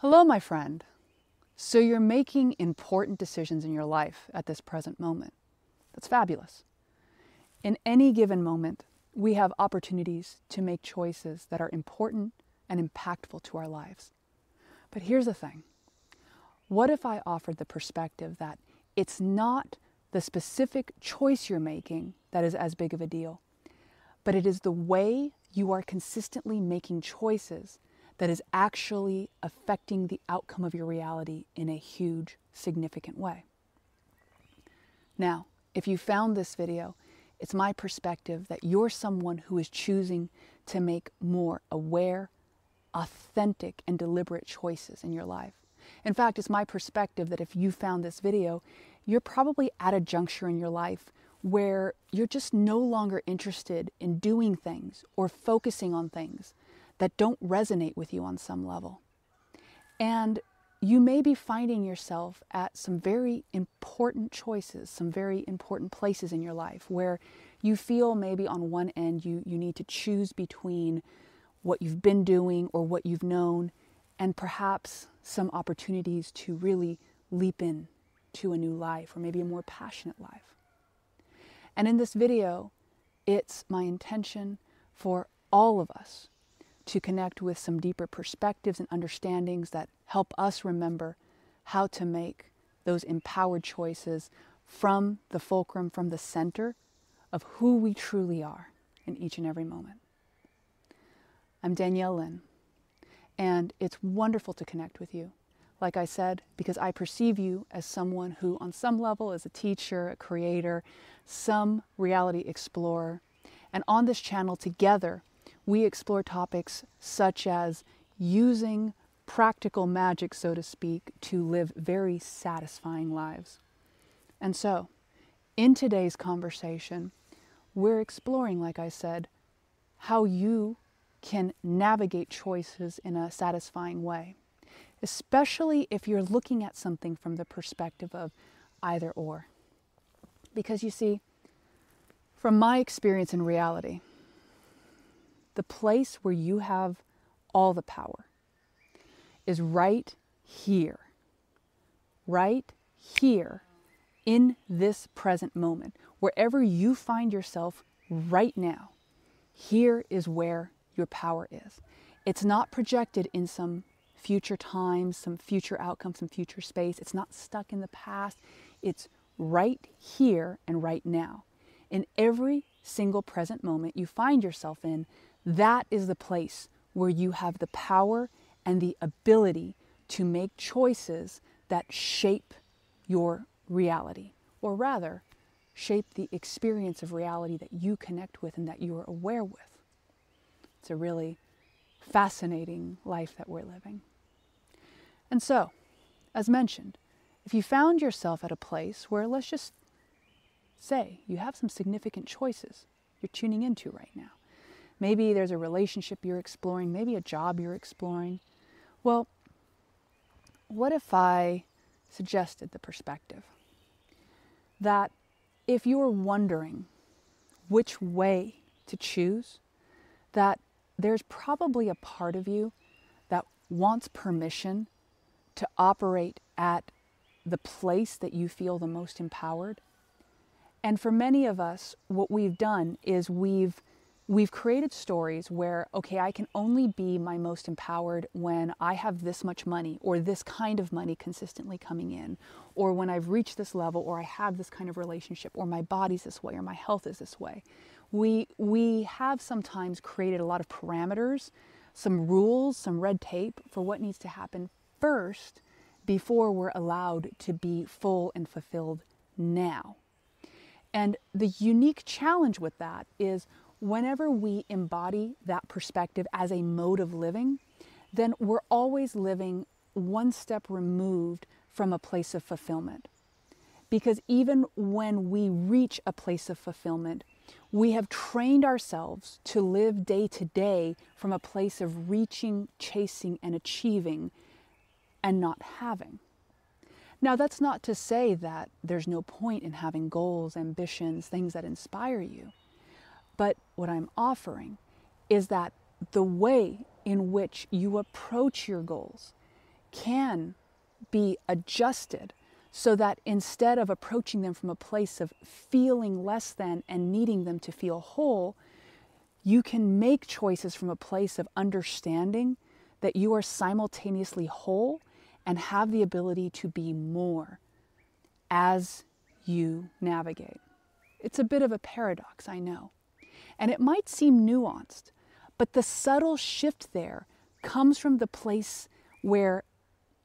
Hello, my friend. So you're making important decisions in your life at this present moment. That's fabulous. In any given moment, we have opportunities to make choices that are important and impactful to our lives. But here's the thing. What if I offered the perspective that it's not the specific choice you're making that is as big of a deal, but it is the way you are consistently making choices that is actually affecting the outcome of your reality in a huge, significant way. Now, if you found this video, it's my perspective that you're someone who is choosing to make more aware, authentic, and deliberate choices in your life. In fact, it's my perspective that if you found this video, you're probably at a juncture in your life where you're just no longer interested in doing things or focusing on things that don't resonate with you on some level. And you may be finding yourself at some very important choices, some very important places in your life where you feel maybe on one end you need to choose between what you've been doing or what you've known and perhaps some opportunities to really leap in to a new life or maybe a more passionate life. And in this video, it's my intention for all of us to connect with some deeper perspectives and understandings that help us remember how to make those empowered choices from the fulcrum, from the center of who we truly are in each and every moment. I'm Danielle Lynn, and it's wonderful to connect with you. Like I said, because I perceive you as someone who on some level is a teacher, a creator, some reality explorer. And on this channel together, we explore topics such as using practical magic, so to speak, to live very satisfying lives. And so, in today's conversation, we're exploring, like I said, how you can navigate choices in a satisfying way, especially if you're looking at something from the perspective of either or. Because you see, from my experience in reality, the place where you have all the power is right here in this present moment. Wherever you find yourself right now, here is where your power is. It's not projected in some future time, some future outcome, some future space. It's not stuck in the past. It's right here and right now. In every single present moment you find yourself in, that is the place where you have the power and the ability to make choices that shape your reality, or rather, shape the experience of reality that you connect with and that you are aware with. It's a really fascinating life that we're living. And so, as mentioned, if you found yourself at a place where, let's just say, you have some significant choices you're tuning into right now. Maybe there's a relationship you're exploring, maybe a job you're exploring. Well, what if I suggested the perspective that if you're wondering which way to choose, that there's probably a part of you that wants permission to operate at the place that you feel the most empowered. And for many of us, what we've done is we've created stories where, okay, I can only be my most empowered when I have this much money or this kind of money consistently coming in, or when I've reached this level, or I have this kind of relationship, or my body's this way, or my health is this way. We have sometimes created a lot of parameters, some rules, some red tape for what needs to happen first before we're allowed to be full and fulfilled now. And the unique challenge with that is whenever we embody that perspective as a mode of living, then we're always living one step removed from a place of fulfillment. Because even when we reach a place of fulfillment, we have trained ourselves to live day to day from a place of reaching, chasing, and achieving, and not having. Now, that's not to say that there's no point in having goals, ambitions, things that inspire you. But what I'm offering is that the way in which you approach your goals can be adjusted so that instead of approaching them from a place of feeling less than and needing them to feel whole, you can make choices from a place of understanding that you are simultaneously whole and have the ability to be more as you navigate. It's a bit of a paradox, I know. And it might seem nuanced, but the subtle shift there comes from the place where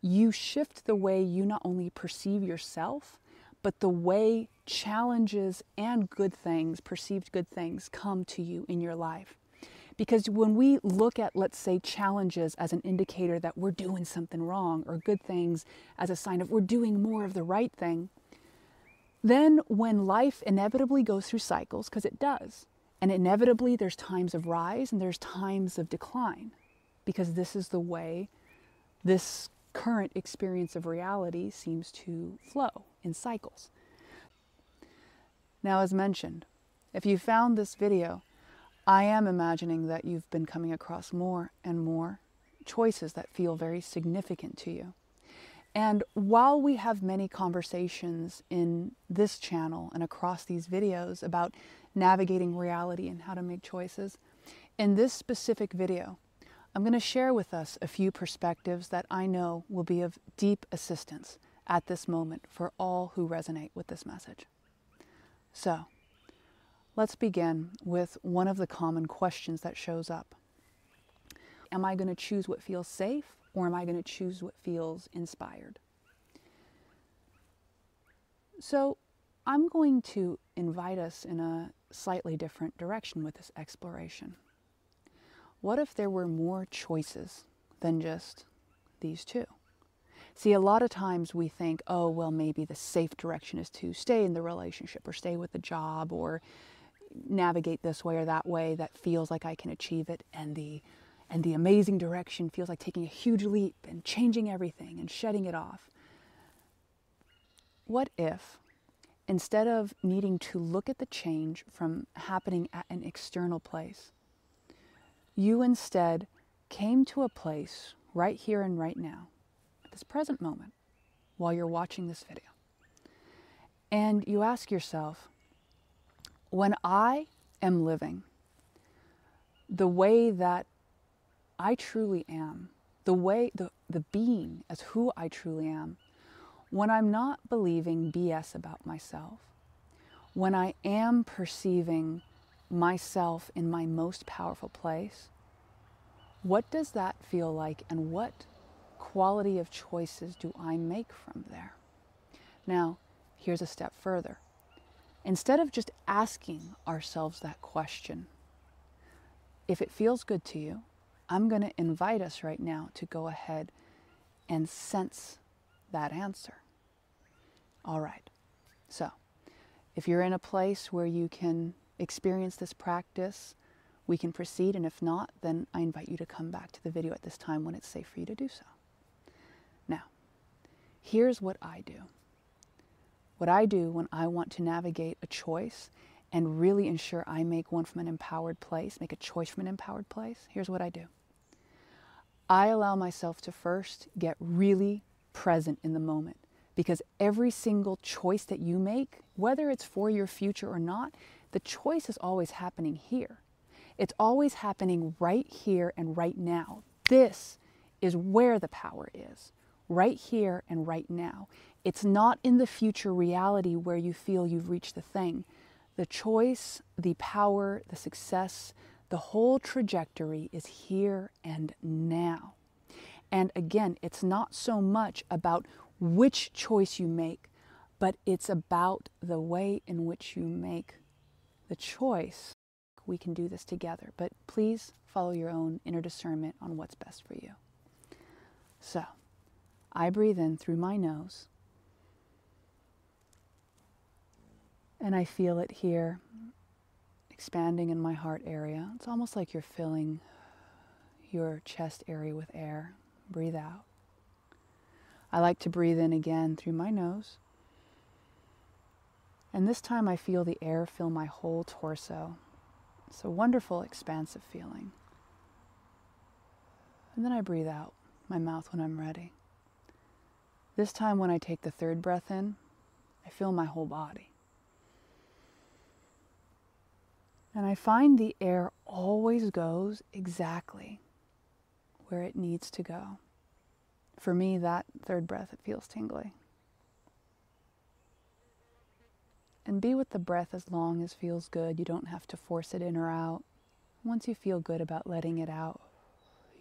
you shift the way you not only perceive yourself, but the way challenges and good things, perceived good things, come to you in your life. Because when we look at, let's say, challenges as an indicator that we're doing something wrong, or good things as a sign of we're doing more of the right thing, then when life inevitably goes through cycles, because it does, and inevitably there's times of rise and there's times of decline, because this is the way this current experience of reality seems to flow in cycles. Now, as mentioned, if you found this video, I am imagining that you've been coming across more and more choices that feel very significant to you. And while we have many conversations in this channel and across these videos about navigating reality and how to make choices, in this specific video, I'm going to share with us a few perspectives that I know will be of deep assistance at this moment for all who resonate with this message. So, let's begin with one of the common questions that shows up. Am I going to choose what feels safe, or am I going to choose what feels inspired? So, I'm going to invite us in a slightly different direction with this exploration. What if there were more choices than just these two? See, a lot of times we think, oh, well, maybe the safe direction is to stay in the relationship or stay with the job or navigate this way or that way that feels like I can achieve it. And the amazing direction feels like taking a huge leap and changing everything and shedding it off. What if, instead of needing to look at the change from happening at an external place, you instead came to a place right here and right now, at this present moment, while you're watching this video. And you ask yourself, when I am living the way that I truly am, the being as who I truly am, when I'm not believing BS about myself, when I am perceiving myself in my most powerful place, what does that feel like, and what quality of choices do I make from there? Now, here's a step further. Instead of just asking ourselves that question, if it feels good to you, I'm going to invite us right now to go ahead and sense that answer. All right. So, if you're in a place where you can experience this practice, we can proceed, and if not, then I invite you to come back to the video at this time when it's safe for you to do so. Now, here's what I do. What I do when I want to navigate a choice and really ensure I make one from an empowered place, make a choice from an empowered place, here's what I do. I allow myself to first get really present in the moment, because every single choice that you make, whether it's for your future or not, the choice is always happening here. It's always happening right here and right now. This is where the power is, right here and right now. It's not in the future reality where you feel you've reached the thing. The choice, the power, the success, the whole trajectory is here and now. And again, it's not so much about which choice you make, but it's about the way in which you make the choice. We can do this together, but please follow your own inner discernment on what's best for you. So, I breathe in through my nose, and I feel it here, expanding in my heart area. It's almost like you're filling your chest area with air. Breathe out. I like to breathe in again through my nose. And this time I feel the air fill my whole torso. It's a wonderful, expansive feeling. And then I breathe out my mouth when I'm ready. This time when I take the third breath in, I feel my whole body. And I find the air always goes exactly where it needs to go. For me, that third breath, it feels tingly. And be with the breath as long as feels good. You don't have to force it in or out. Once you feel good about letting it out,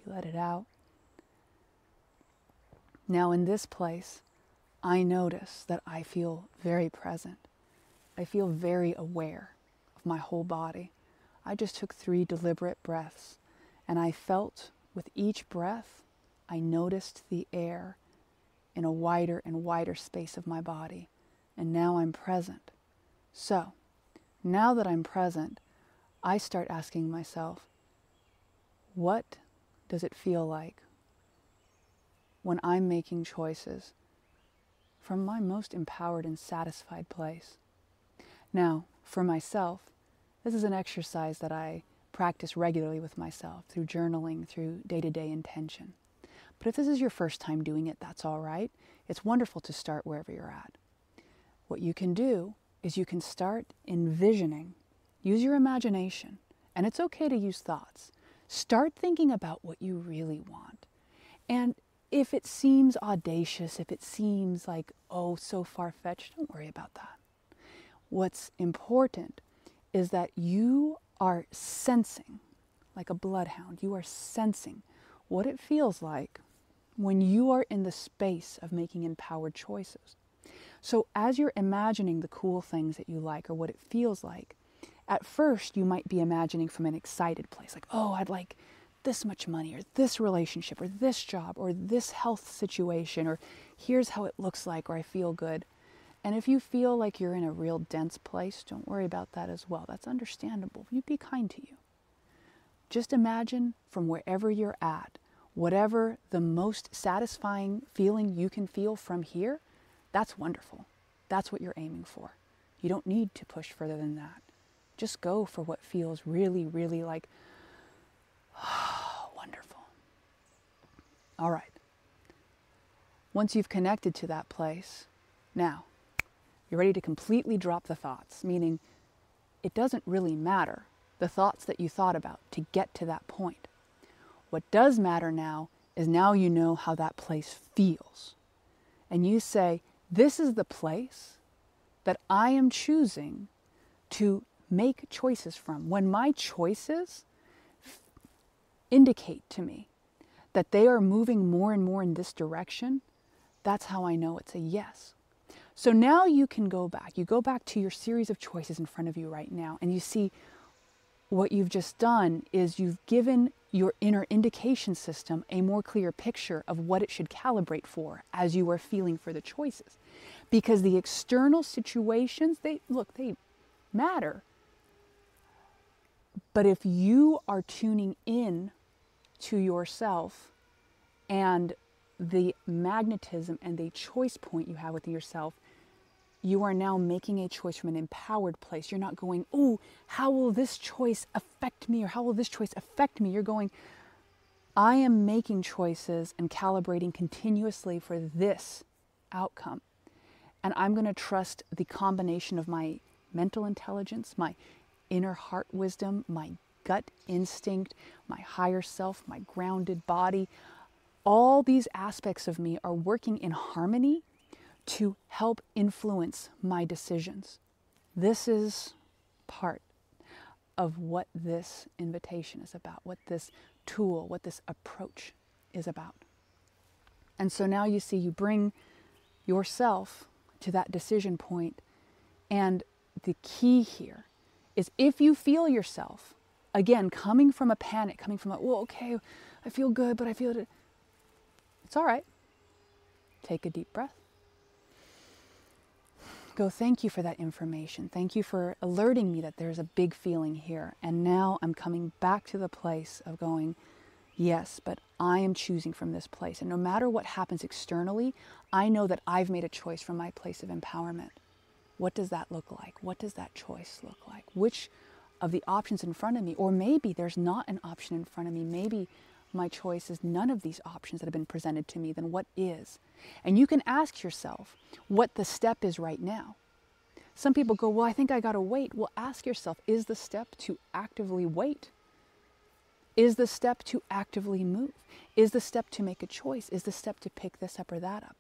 you let it out. Now in this place, I notice that I feel very present. I feel very aware of my whole body. I just took 3 deliberate breaths, and I felt with each breath, I noticed the air in a wider and wider space of my body, and now I'm present. So, now that I'm present, I start asking myself, what does it feel like when I'm making choices from my most empowered and satisfied place? Now, for myself, this is an exercise that I practice regularly with myself through journaling, through day-to-day intention. But if this is your first time doing it, that's all right. It's wonderful to start wherever you're at. What you can do is you can start envisioning, use your imagination, and it's okay to use thoughts. Start thinking about what you really want. And if it seems audacious, if it seems like, oh, so far-fetched, don't worry about that. What's important is that you are sensing, like a bloodhound, you are sensing what it feels like when you are in the space of making empowered choices. So as you're imagining the cool things that you like or what it feels like, at first you might be imagining from an excited place, like, oh, I'd like this much money or this relationship or this job or this health situation, or here's how it looks like, or I feel good. And if you feel like you're in a real dense place, don't worry about that as well. That's understandable. You be kind to you. Just imagine from wherever you're at, whatever the most satisfying feeling you can feel from here, that's wonderful. That's what you're aiming for. You don't need to push further than that. Just go for what feels really, really like, wonderful. All right. Once you've connected to that place, now you're ready to completely drop the thoughts, meaning it doesn't really matter the thoughts that you thought about to get to that point. What does matter now is now you know how that place feels. And you say, this is the place that I am choosing to make choices from. When my choices indicate to me that they are moving more and more in this direction, that's how I know it's a yes. So now you can go back. You go back to your series of choices in front of you right now, and you see what you've just done is you've given your inner indication system a more clear picture of what it should calibrate for as you are feeling for the choices. Because the external situations, they matter. But if you are tuning in to yourself and the magnetism and the choice point you have with yourself, you are now making a choice from an empowered place. You're not going, oh, how will this choice affect me? Or how will this choice affect me? You're going, I am making choices and calibrating continuously for this outcome. And I'm going to trust the combination of my mental intelligence, my inner heart wisdom, my gut instinct, my higher self, my grounded body. All these aspects of me are working in harmony to help influence my decisions. This is part of what this invitation is about, what this tool, what this approach is about. And so now you see, you bring yourself to that decision point. And the key here is, if you feel yourself, again, coming from a panic, coming from a, well, okay, I feel good, but I feel it. It's all right. Take a deep breath. Go, thank you for that information. Thank you for alerting me that there's a big feeling here. And now I'm coming back to the place of going, yes, but I am choosing from this place. And no matter what happens externally, I know that I've made a choice from my place of empowerment. What does that look like? What does that choice look like? Which of the options in front of me, or maybe there's not an option in front of me. Maybe my choice is none of these options that have been presented to me, then what is? And you can ask yourself what the step is right now. Some people go, well, I think I gotta wait. Well, ask yourself, is the step to actively wait? Is the step to actively move? Is the step to make a choice? Is the step to pick this up or that up?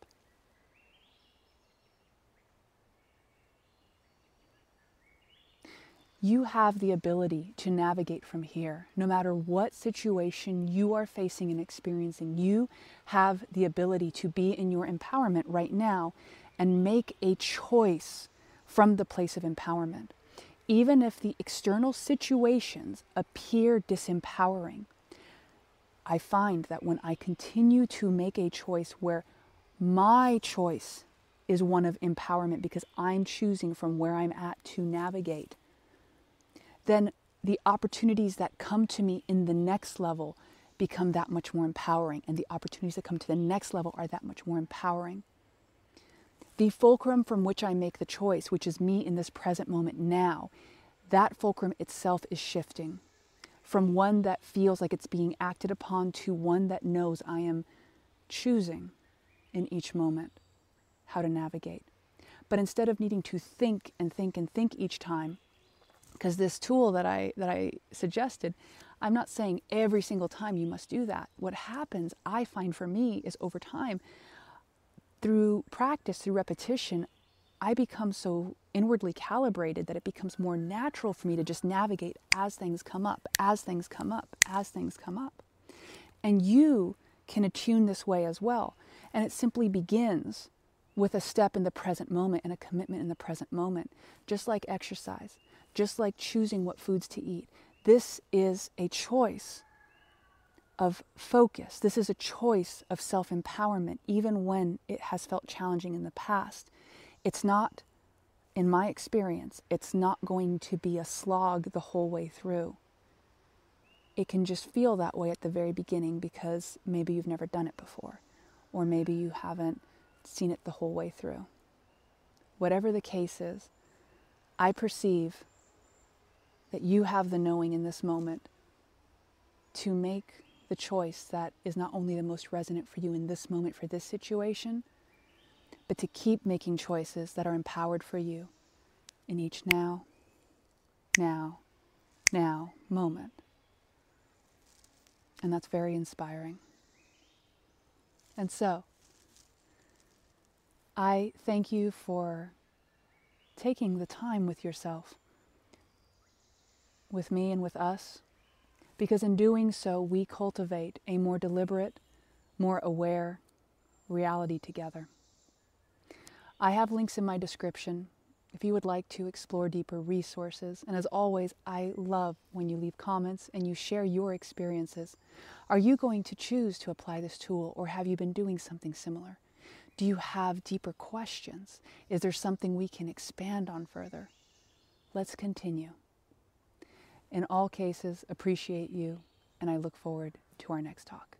You have the ability to navigate from here. No matter what situation you are facing and experiencing, you have the ability to be in your empowerment right now and make a choice from the place of empowerment. Even if the external situations appear disempowering, I find that when I continue to make a choice where my choice is one of empowerment because I'm choosing from where I'm at to navigate, then the opportunities that come to me in the next level become that much more empowering, and the opportunities that come to the next level are that much more empowering. The fulcrum from which I make the choice, which is me in this present moment now, that fulcrum itself is shifting from one that feels like it's being acted upon to one that knows I am choosing in each moment how to navigate. But instead of needing to think and think and think each time, because this tool that I suggested, I'm not saying every single time you must do that. What happens, I find for me, is over time, through practice, through repetition, I become so inwardly calibrated that it becomes more natural for me to just navigate as things come up, as things come up, as things come up. And you can attune this way as well. And it simply begins with a step in the present moment and a commitment in the present moment, just like exercise. Just like choosing what foods to eat. This is a choice of focus. This is a choice of self-empowerment, even when it has felt challenging in the past. It's not, in my experience, it's not going to be a slog the whole way through. It can just feel that way at the very beginning because maybe you've never done it before, or maybe you haven't seen it the whole way through. Whatever the case is, I perceive that you have the knowing in this moment to make the choice that is not only the most resonant for you in this moment for this situation, but to keep making choices that are empowered for you in each now moment. And that's very inspiring. And so, I thank you for taking the time with yourself, with me and with us, because in doing so, we cultivate a more deliberate, more aware reality together. I have links in my description if you would like to explore deeper resources. And as always, I love when you leave comments and you share your experiences. Are you going to choose to apply this tool, or have you been doing something similar? Do you have deeper questions? Is there something we can expand on further? Let's continue. In all cases, appreciate you, and I look forward to our next talk.